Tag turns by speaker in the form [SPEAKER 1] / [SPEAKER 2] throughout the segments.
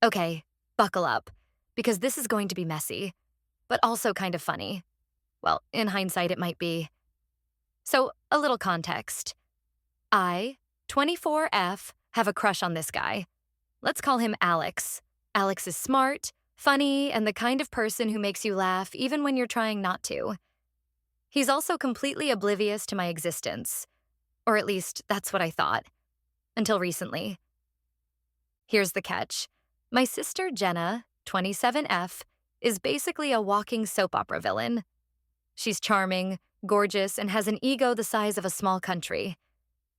[SPEAKER 1] Okay, buckle up, because this is going to be messy, but also kind of funny. Well, in hindsight, it might be. So, a little context. I, 24F, have a crush on this guy. Let's call him Alex. Alex is smart, funny, and the kind of person who makes you laugh even when you're trying not to. He's also completely oblivious to my existence. Or at least, that's what I thought. Until recently. Here's the catch. My sister Jenna, 27F, is basically a walking soap opera villain. She's charming, gorgeous, and has an ego the size of a small country.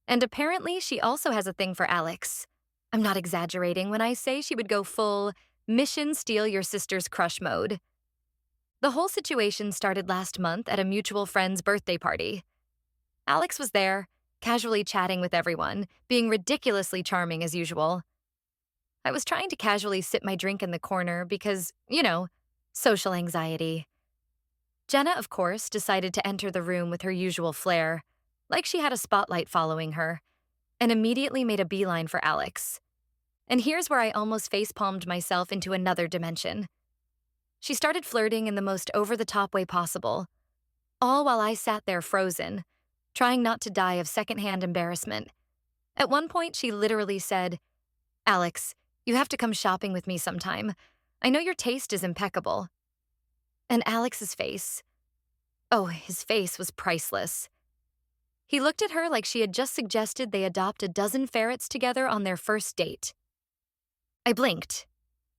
[SPEAKER 1] And apparently, she also has a thing for Alex. I'm not exaggerating when I say she would go full mission steal your sister's crush mode. The whole situation started last month at a mutual friend's birthday party. Alex was there, casually chatting with everyone, being ridiculously charming as usual. I was trying to casually sip my drink in the corner because, social anxiety. Jenna, of course, decided to enter the room with her usual flair, like she had a spotlight following her, and immediately made a beeline for Alex. And here's where I almost facepalmed myself into another dimension. She started flirting in the most over-the-top way possible, all while I sat there frozen, trying not to die of secondhand embarrassment. At one point, she literally said, "Alex, you have to come shopping with me sometime. I know your taste is impeccable." And Alex's face. Oh, his face was priceless. He looked at her like she had just suggested they adopt a dozen ferrets together on their first date. I blinked.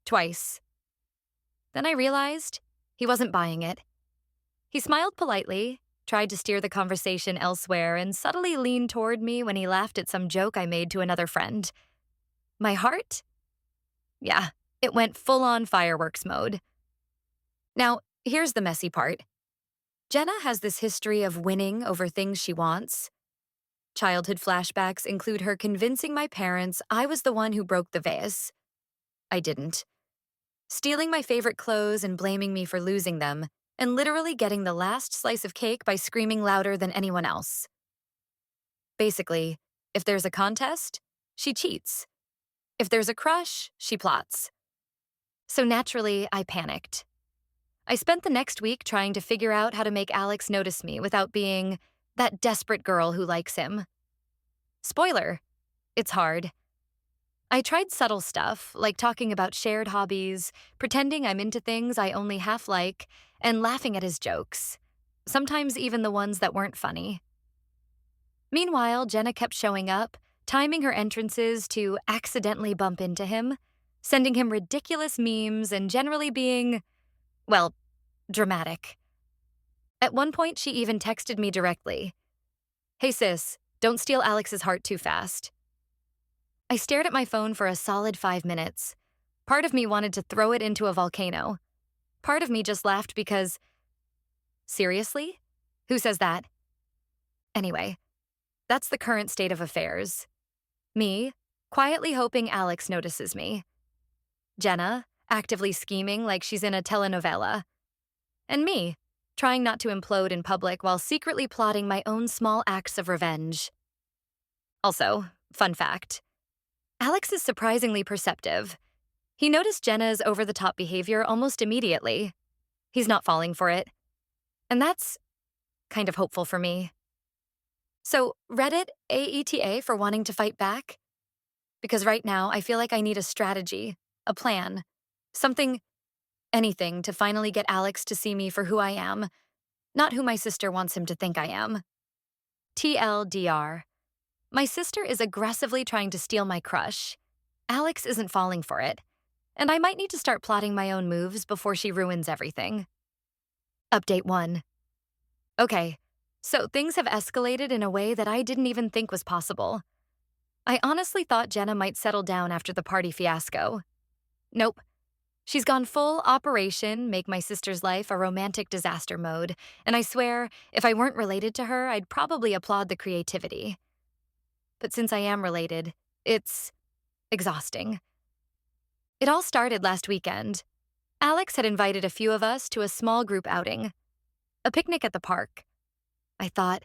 [SPEAKER 1] Twice. Then I realized he wasn't buying it. He smiled politely, tried to steer the conversation elsewhere, and subtly leaned toward me when he laughed at some joke I made to another friend. My heart? Yeah, it went full-on fireworks mode. Now, here's the messy part. Jenna has this history of winning over things she wants. Childhood flashbacks include her convincing my parents I was the one who broke the vase. I didn't. Stealing my favorite clothes and blaming me for losing them, and literally getting the last slice of cake by screaming louder than anyone else. Basically, if there's a contest, she cheats. If there's a crush, she plots. So naturally, I panicked. I spent the next week trying to figure out how to make Alex notice me without being that desperate girl who likes him. Spoiler, it's hard. I tried subtle stuff, like talking about shared hobbies, pretending I'm into things I only half like, and laughing at his jokes, sometimes even the ones that weren't funny. Meanwhile, Jenna kept showing up, timing her entrances to accidentally bump into him, sending him ridiculous memes, and generally being, well, dramatic. At one point, she even texted me directly. "Hey sis, don't steal Alex's heart too fast." I stared at my phone for a solid 5 minutes. Part of me wanted to throw it into a volcano. Part of me just laughed because, seriously? Who says that? Anyway, that's the current state of affairs. Me, quietly hoping Alex notices me. Jenna, actively scheming like she's in a telenovela. And me, trying not to implode in public while secretly plotting my own small acts of revenge. Also, fun fact, Alex is surprisingly perceptive. He noticed Jenna's over-the-top behavior almost immediately. He's not falling for it. And that's kind of hopeful for me. So, Reddit AETA for wanting to fight back? Because right now, I feel like I need a strategy, a plan, something, anything to finally get Alex to see me for who I am, not who my sister wants him to think I am. TLDR. My sister is aggressively trying to steal my crush. Alex isn't falling for it, and I might need to start plotting my own moves before she ruins everything. Update 1. Okay, so things have escalated in a way that I didn't even think was possible. I honestly thought Jenna might settle down after the party fiasco. Nope. She's gone full Operation Make My Sister's Life a Romantic Disaster mode, and I swear, if I weren't related to her, I'd probably applaud the creativity. But since I am related, it's exhausting. It all started last weekend. Alex had invited a few of us to a small group outing, a picnic at the park. I thought,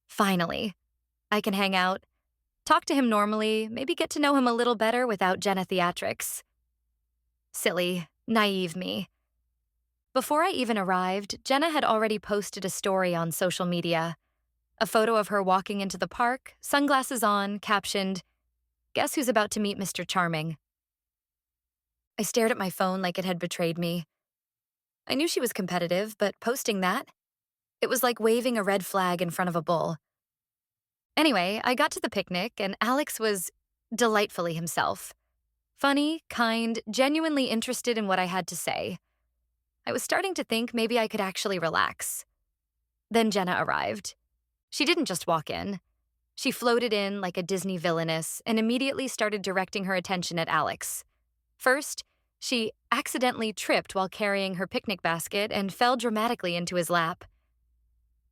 [SPEAKER 1] finally, I can hang out, talk to him normally, maybe get to know him a little better without Jenna theatrics. Silly, naive me. Before I even arrived, Jenna had already posted a story on social media. A photo of her walking into the park, sunglasses on, captioned, "Guess who's about to meet Mr. Charming?" I stared at my phone like it had betrayed me. I knew she was competitive, but posting that? It was like waving a red flag in front of a bull. Anyway, I got to the picnic, and Alex was delightfully himself. Funny, kind, genuinely interested in what I had to say. I was starting to think maybe I could actually relax. Then Jenna arrived. She didn't just walk in. She floated in like a Disney villainess and immediately started directing her attention at Alex. First, she accidentally tripped while carrying her picnic basket and fell dramatically into his lap.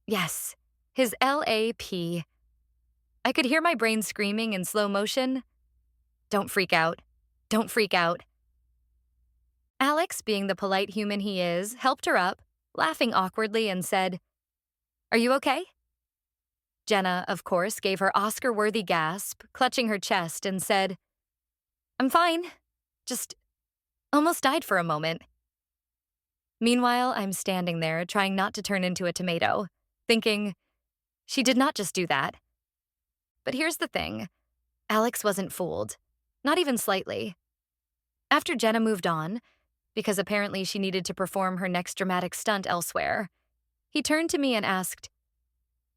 [SPEAKER 1] Yes, his LAP. I could hear my brain screaming in slow motion, "Don't freak out. Don't freak out." Alex, being the polite human he is, helped her up, laughing awkwardly, and said, "Are you okay?" Jenna, of course, gave her Oscar-worthy gasp, clutching her chest, and said, "I'm fine. Just almost died for a moment." Meanwhile, I'm standing there, trying not to turn into a tomato, thinking, she did not just do that. But here's the thing. Alex wasn't fooled. Not even slightly. After Jenna moved on, because apparently she needed to perform her next dramatic stunt elsewhere, he turned to me and asked,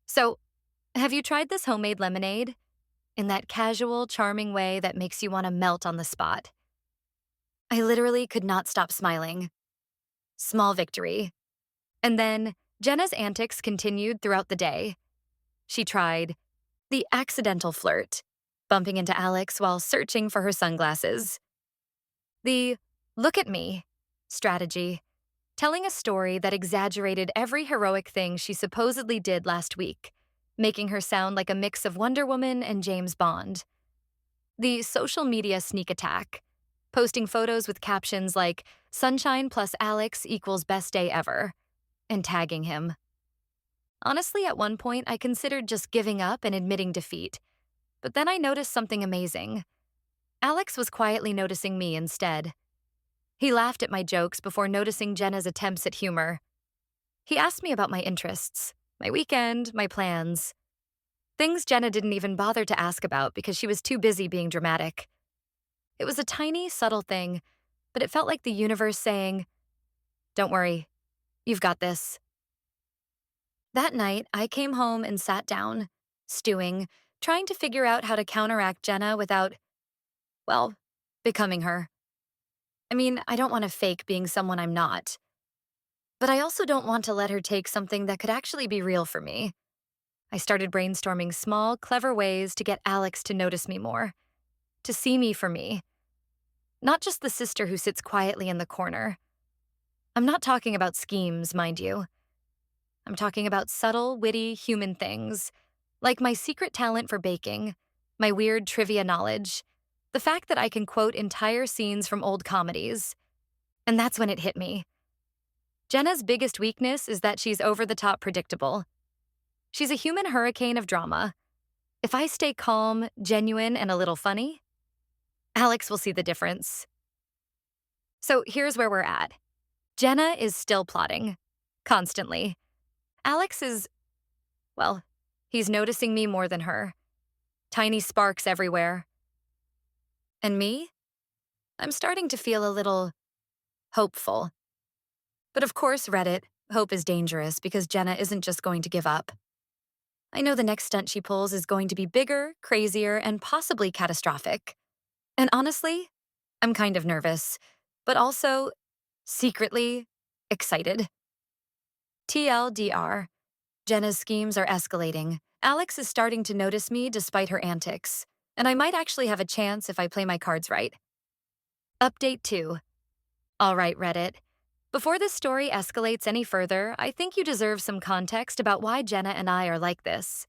[SPEAKER 1] "So, have you tried this homemade lemonade?" In that casual, charming way that makes you want to melt on the spot. I literally could not stop smiling. Small victory. And then, Jenna's antics continued throughout the day. She tried the accidental flirt, bumping into Alex while searching for her sunglasses. The "look at me" strategy, telling a story that exaggerated every heroic thing she supposedly did last week, making her sound like a mix of Wonder Woman and James Bond. The social media sneak attack, posting photos with captions like "Sunshine plus Alex equals best day ever," and tagging him. Honestly, at one point, I considered just giving up and admitting defeat. But then I noticed something amazing. Alex was quietly noticing me instead. He laughed at my jokes before noticing Jenna's attempts at humor. He asked me about my interests, my weekend, my plans. Things Jenna didn't even bother to ask about because she was too busy being dramatic. It was a tiny, subtle thing, but it felt like the universe saying, "Don't worry, you've got this." That night, I came home and sat down, stewing, trying to figure out how to counteract Jenna without, well, becoming her. I mean, I don't want to fake being someone I'm not. But I also don't want to let her take something that could actually be real for me. I started brainstorming small, clever ways to get Alex to notice me more, to see me for me. Not just the sister who sits quietly in the corner. I'm not talking about schemes, mind you. I'm talking about subtle, witty, human things, like my secret talent for baking, my weird trivia knowledge, the fact that I can quote entire scenes from old comedies. And that's when it hit me. Jenna's biggest weakness is that she's over-the-top predictable. She's a human hurricane of drama. If I stay calm, genuine, and a little funny, Alex will see the difference. So here's where we're at. Jenna is still plotting. Constantly. Alex is, well, he's noticing me more than her. Tiny sparks everywhere. And me? I'm starting to feel a little hopeful. But of course, Reddit, hope is dangerous because Jenna isn't just going to give up. I know the next stunt she pulls is going to be bigger, crazier, and possibly catastrophic. And honestly, I'm kind of nervous, but also, secretly, excited. TLDR, Jenna's schemes are escalating. Alex is starting to notice me despite her antics, and I might actually have a chance if I play my cards right. Update 2. All right, Reddit. Before this story escalates any further, I think you deserve some context about why Jenna and I are like this.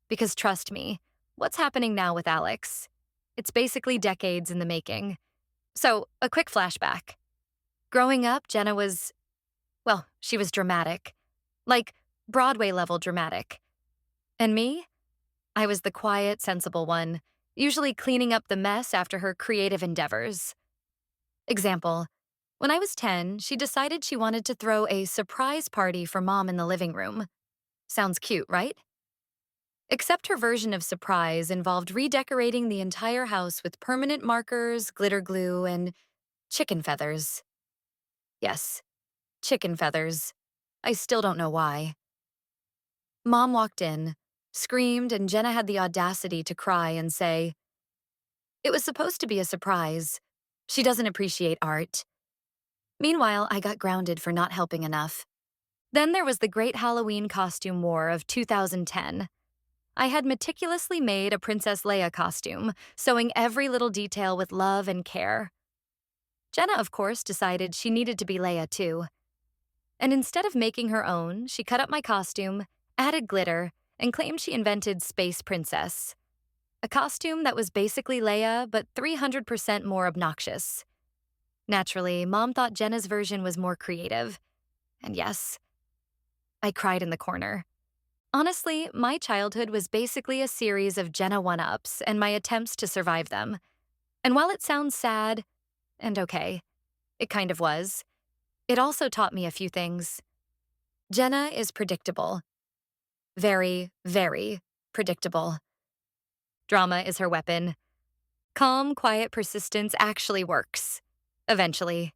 [SPEAKER 1] Because trust me, what's happening now with Alex? It's basically decades in the making. So, a quick flashback. Growing up, Jenna was, well, she was dramatic. Like, Broadway-level dramatic. And me? I was the quiet, sensible one, usually cleaning up the mess after her creative endeavors. Example, When I was 10, she decided she wanted to throw a surprise party for mom in the living room. Sounds cute, right? Except her version of surprise involved redecorating the entire house with permanent markers, glitter glue, and chicken feathers. Yes, chicken feathers. I still don't know why. Mom walked in, screamed, and Jenna had the audacity to cry and say, "It was supposed to be a surprise. She doesn't appreciate art." Meanwhile, I got grounded for not helping enough. Then there was the great Halloween costume war of 2010. I had meticulously made a Princess Leia costume, sewing every little detail with love and care. Jenna, of course, decided she needed to be Leia too. And instead of making her own, she cut up my costume, added glitter, and claimed she invented Space Princess. A costume that was basically Leia, but 300% more obnoxious. Naturally, Mom thought Jenna's version was more creative. And yes, I cried in the corner. Honestly, my childhood was basically a series of Jenna one-ups and my attempts to survive them. And while it sounds sad, and okay, it kind of was, it also taught me a few things. Jenna is predictable. Very, very predictable. Drama is her weapon. Calm, quiet persistence actually works. Eventually.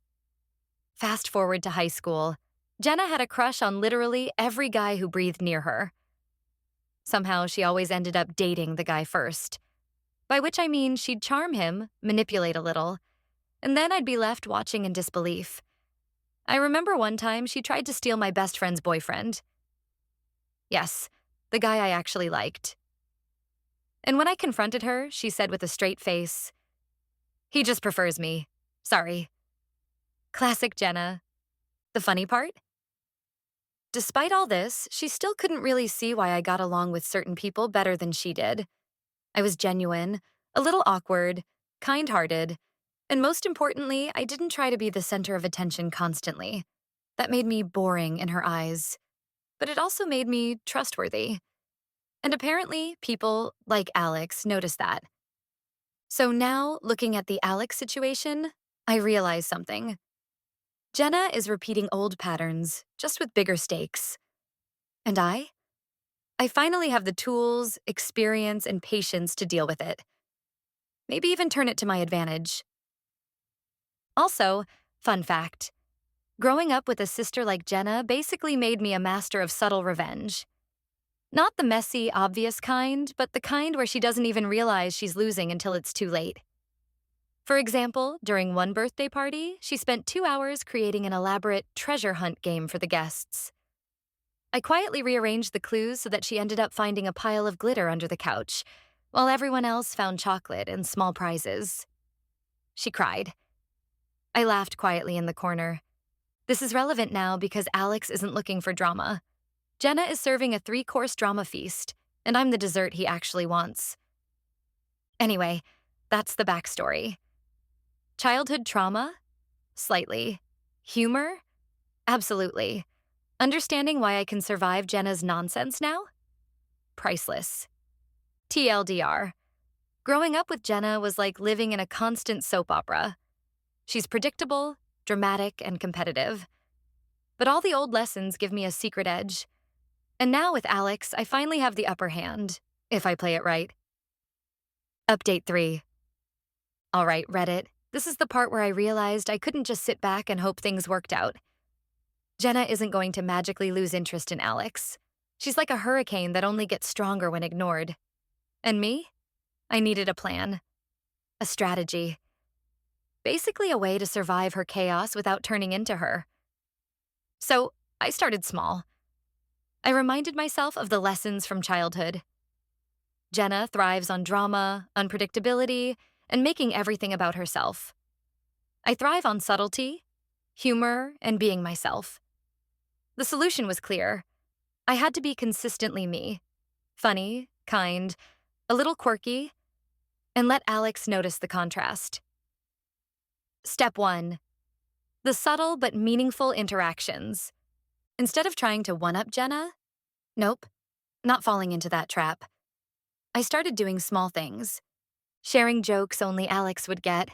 [SPEAKER 1] Fast forward to high school. Jenna had a crush on literally every guy who breathed near her. Somehow, she always ended up dating the guy first. By which I mean she'd charm him, manipulate a little, and then I'd be left watching in disbelief. I remember one time she tried to steal my best friend's boyfriend. Yes, the guy I actually liked. And when I confronted her, she said with a straight face, "He just prefers me. Sorry." Classic Jenna. The funny part? Despite all this, she still couldn't really see why I got along with certain people better than she did. I was genuine, a little awkward, kind-hearted, and most importantly, I didn't try to be the center of attention constantly. That made me boring in her eyes. But it also made me trustworthy. And apparently, people, like Alex, noticed that. So now, looking at the Alex situation, I realize something. Jenna is repeating old patterns, just with bigger stakes. And I finally have the tools, experience, and patience to deal with it. Maybe even turn it to my advantage. Also, fun fact, growing up with a sister like Jenna basically made me a master of subtle revenge. Not the messy, obvious kind, but the kind where she doesn't even realize she's losing until it's too late. For example, during one birthday party, she spent 2 hours creating an elaborate treasure hunt game for the guests. I quietly rearranged the clues so that she ended up finding a pile of glitter under the couch, while everyone else found chocolate and small prizes. She cried. I laughed quietly in the corner. This is relevant now because Alex isn't looking for drama. Jenna is serving a 3-course drama feast, and I'm the dessert he actually wants. Anyway, that's the backstory. Childhood trauma? Slightly. Humor? Absolutely. Understanding why I can survive Jenna's nonsense now? Priceless. TLDR. Growing up with Jenna was like living in a constant soap opera. She's predictable, dramatic, and competitive. But all the old lessons give me a secret edge. And now with Alex, I finally have the upper hand, if I play it right. Update 3. All right, Reddit. This is the part where I realized I couldn't just sit back and hope things worked out. Jenna isn't going to magically lose interest in Alex. She's like a hurricane that only gets stronger when ignored. And me? I needed a plan. A strategy. Basically a way to survive her chaos without turning into her. So, I started small. I reminded myself of the lessons from childhood. Jenna thrives on drama, unpredictability, and making everything about herself. I thrive on subtlety, humor, and being myself. The solution was clear. I had to be consistently me. Funny, kind, a little quirky, and let Alex notice the contrast. Step 1. The subtle but meaningful interactions. Instead of trying to one-up Jenna, nope, not falling into that trap. I started doing small things. Sharing jokes only Alex would get.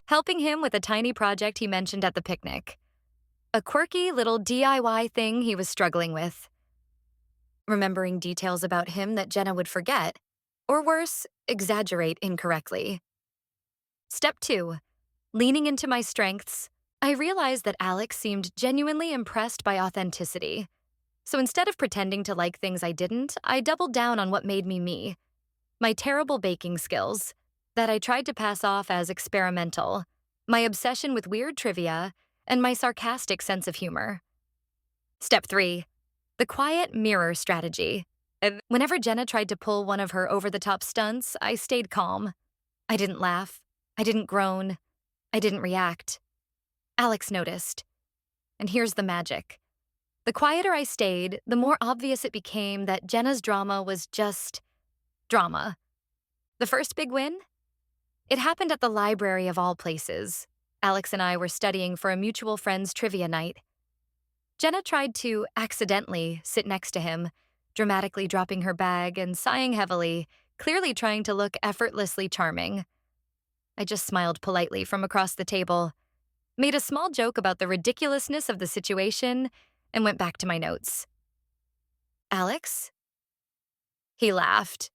[SPEAKER 1] helping him with a tiny project he mentioned at the picnic. A quirky little DIY thing he was struggling with. Remembering details about him that Jenna would forget, or worse, exaggerate incorrectly. Step 2. Leaning into my strengths, I realized that Alex seemed genuinely impressed by authenticity. So instead of pretending to like things I didn't, I doubled down on what made me me. My terrible baking skills, that I tried to pass off as experimental, my obsession with weird trivia, and my sarcastic sense of humor. Step 3. The quiet mirror strategy. Whenever Jenna tried to pull one of her over-the-top stunts, I stayed calm. I didn't laugh. I didn't groan. I didn't react. Alex noticed. And here's the magic. The quieter I stayed, the more obvious it became that Jenna's drama was just drama. The first big win? It happened at the library of all places. Alex and I were studying for a mutual friend's trivia night. Jenna tried to accidentally sit next to him, dramatically dropping her bag and sighing heavily, clearly trying to look effortlessly charming. I just smiled politely from across the table, made a small joke about the ridiculousness of the situation, and went back to my notes. Alex? He laughed.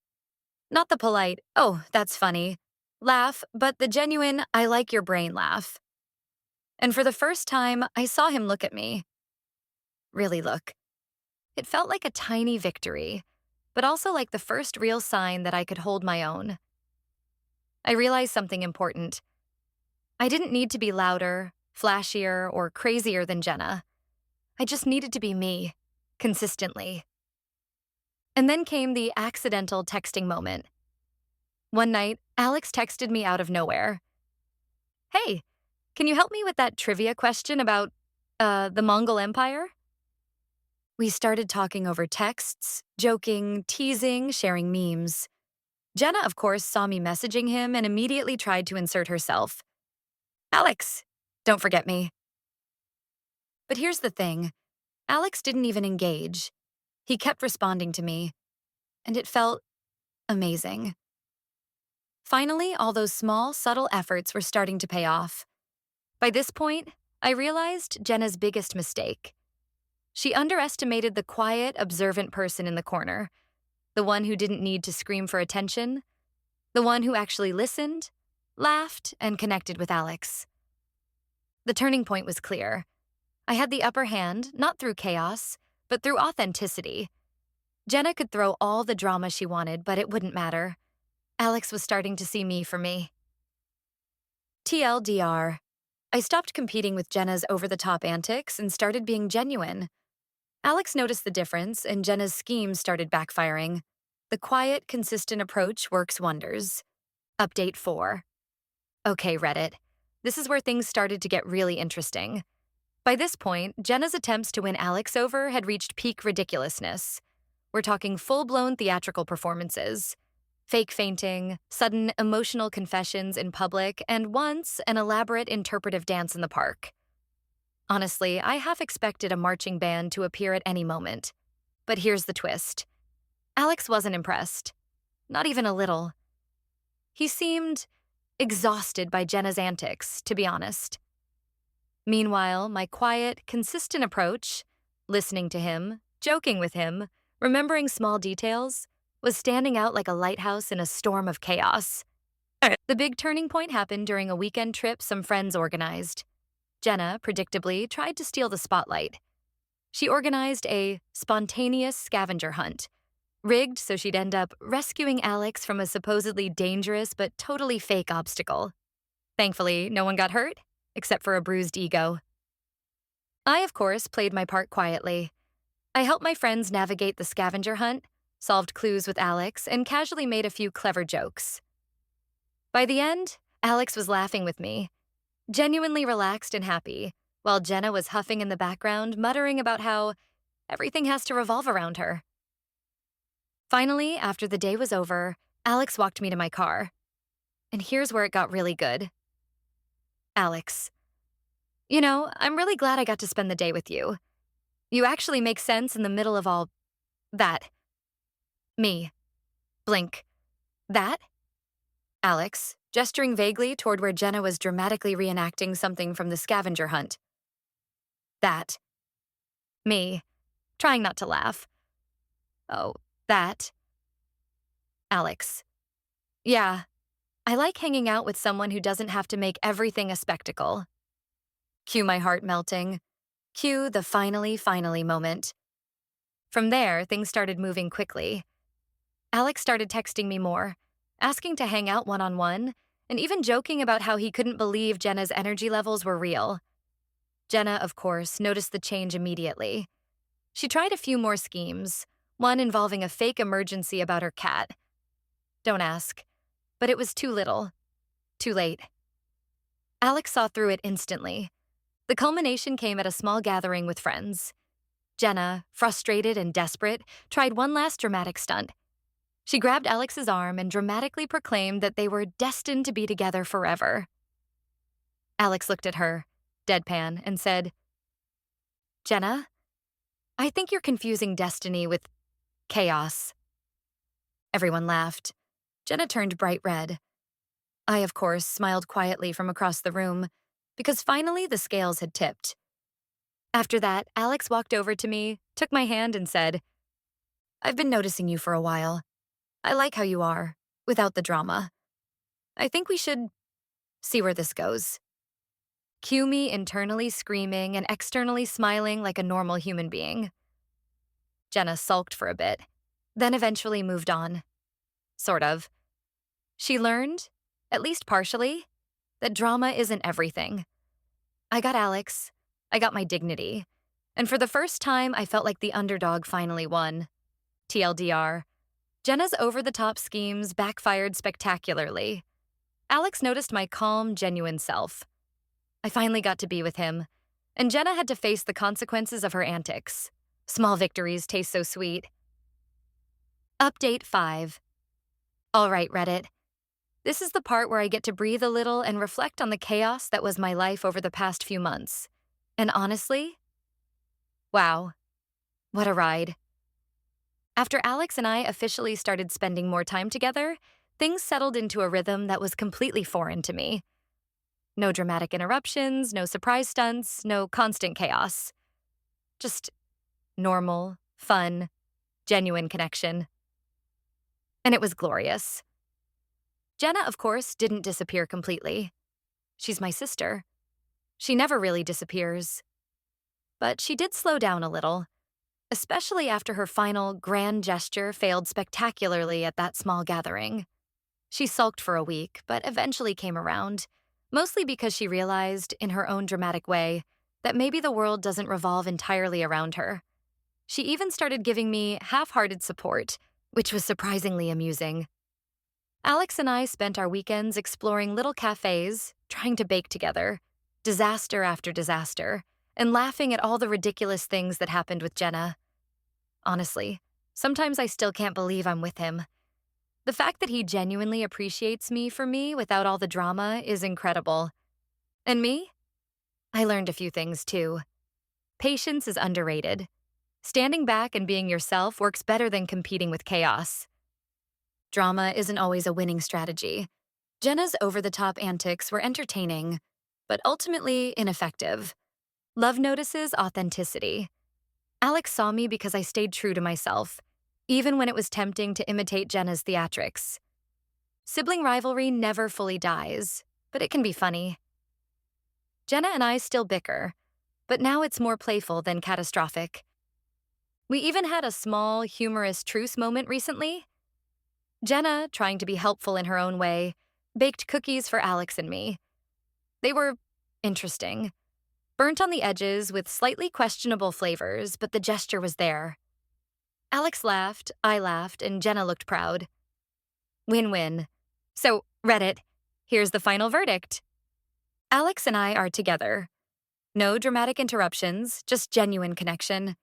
[SPEAKER 1] Not the polite, "Oh, that's funny" laugh, but the genuine, "I like your brain" laugh. And for the first time, I saw him look at me. Really look. It felt like a tiny victory, but also like the first real sign that I could hold my own. I realized something important. I didn't need to be louder, flashier, or crazier than Jenna. I just needed to be me, consistently. And then came the accidental texting moment. One night, Alex texted me out of nowhere. "Hey, can you help me with that trivia question about, the Mongol Empire?" We started talking over texts, joking, teasing, sharing memes. Jenna, of course, saw me messaging him and immediately tried to insert herself. "Alex, don't forget me." But here's the thing. Alex didn't even engage. He kept responding to me, and it felt amazing. Finally, all those small, subtle efforts were starting to pay off. By this point, I realized Jenna's biggest mistake. She underestimated the quiet, observant person in the corner, the one who didn't need to scream for attention, the one who actually listened, laughed, and connected with Alex. The turning point was clear. I had the upper hand, not through chaos, but through authenticity. Jenna could throw all the drama she wanted, but it wouldn't matter. Alex was starting to see me for me. TLDR. I stopped competing with Jenna's over-the-top antics and started being genuine. Alex noticed the difference, and Jenna's schemes started backfiring. The quiet, consistent approach works wonders. Update 4. Okay, Reddit. This is where things started to get really interesting. By this point, Jenna's attempts to win Alex over had reached peak ridiculousness. We're talking full-blown theatrical performances. Fake fainting, sudden emotional confessions in public, and once, an elaborate interpretive dance in the park. Honestly, I half expected a marching band to appear at any moment. But here's the twist. Alex wasn't impressed. Not even a little. He seemed exhausted by Jenna's antics, to be honest. Meanwhile, my quiet, consistent approach, listening to him, joking with him, remembering small details, was standing out like a lighthouse in a storm of chaos. The big turning point happened during a weekend trip some friends organized. Jenna, predictably, tried to steal the spotlight. She organized a spontaneous scavenger hunt, rigged so she'd end up rescuing Alex from a supposedly dangerous but totally fake obstacle. Thankfully, no one got hurt, except for a bruised ego. I, of course, played my part quietly. I helped my friends navigate the scavenger hunt, solved clues with Alex, and casually made a few clever jokes. By the end, Alex was laughing with me, genuinely relaxed and happy, while Jenna was huffing in the background, muttering about how everything has to revolve around her. Finally, after the day was over, Alex walked me to my car. And here's where it got really good. Alex. You know, I'm really glad I got to spend the day with you. You actually make sense in the middle of all that. Me. Blink. That? Alex, gesturing vaguely toward where Jenna was dramatically reenacting something from the scavenger hunt. That. Me, trying not to laugh. Oh, that. Alex. Yeah, I like hanging out with someone who doesn't have to make everything a spectacle. Cue my heart melting. Cue the finally moment. From there, things started moving quickly. Alex started texting me more, asking to hang out one-on-one, and even joking about how he couldn't believe Jenna's energy levels were real. Jenna, of course, noticed the change immediately. She tried a few more schemes, one involving a fake emergency about her cat. Don't ask, but it was too little, too late. Alex saw through it instantly. The culmination came at a small gathering with friends. Jenna, frustrated and desperate, tried one last dramatic stunt. She grabbed Alex's arm and dramatically proclaimed that they were destined to be together forever. Alex looked at her, deadpan, and said, "Jenna, I think you're confusing destiny with chaos." Everyone laughed. Jenna turned bright red. I, of course, smiled quietly from across the room, because finally the scales had tipped. After that, Alex walked over to me, took my hand, and said, "I've been noticing you for a while. I like how you are, without the drama. I think we should see where this goes." Cue me internally screaming and externally smiling like a normal human being. Jenna sulked for a bit, then eventually moved on. Sort of. She learned, at least partially, that drama isn't everything. I got Alex, I got my dignity, and for the first time I felt like the underdog finally won. TLDR, Jenna's over-the-top schemes backfired spectacularly. Alex noticed my calm, genuine self. I finally got to be with him, and Jenna had to face the consequences of her antics. Small victories taste so sweet. Update 5. All right, Reddit. This is the part where I get to breathe a little and reflect on the chaos that was my life over the past few months. And honestly, wow, what a ride. After Alex and I officially started spending more time together, things settled into a rhythm that was completely foreign to me. No dramatic interruptions, no surprise stunts, no constant chaos. Just normal, fun, genuine connection. And it was glorious. Jenna, of course, didn't disappear completely. She's my sister. She never really disappears. But she did slow down a little, especially after her final grand gesture failed spectacularly at that small gathering. She sulked for a week, but eventually came around, mostly because she realized, in her own dramatic way, that maybe the world doesn't revolve entirely around her. She even started giving me half-hearted support, which was surprisingly amusing. Alex and I spent our weekends exploring little cafes, trying to bake together, disaster after disaster, and laughing at all the ridiculous things that happened with Jenna. Honestly, sometimes I still can't believe I'm with him. The fact that he genuinely appreciates me for me without all the drama is incredible. And me? I learned a few things too. Patience is underrated. Standing back and being yourself works better than competing with chaos. Drama isn't always a winning strategy. Jenna's over-the-top antics were entertaining, but ultimately ineffective. Love notices authenticity. Alex saw me because I stayed true to myself, even when it was tempting to imitate Jenna's theatrics. Sibling rivalry never fully dies, but it can be funny. Jenna and I still bicker, but now it's more playful than catastrophic. We even had a small, humorous truce moment recently. Jenna, trying to be helpful in her own way, baked cookies for Alex and me. They were interesting. Burnt on the edges with slightly questionable flavors, but the gesture was there. Alex laughed, I laughed, and Jenna looked proud. Win-win. So, Reddit, here's the final verdict. Alex and I are together. No dramatic interruptions, just genuine connection.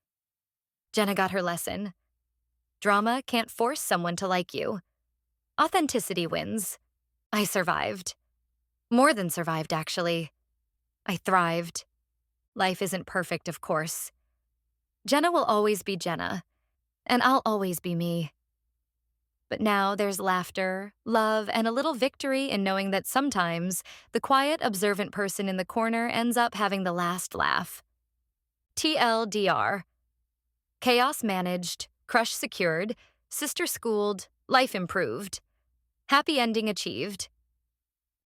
[SPEAKER 1] Jenna got her lesson. Drama can't force someone to like you. Authenticity wins. I survived. More than survived, actually. I thrived. Life isn't perfect, of course. Jenna will always be Jenna, and I'll always be me. But now there's laughter, love, and a little victory in knowing that sometimes the quiet, observant person in the corner ends up having the last laugh. TLDR: chaos managed, crush secured, sister schooled, life improved. Happy ending achieved.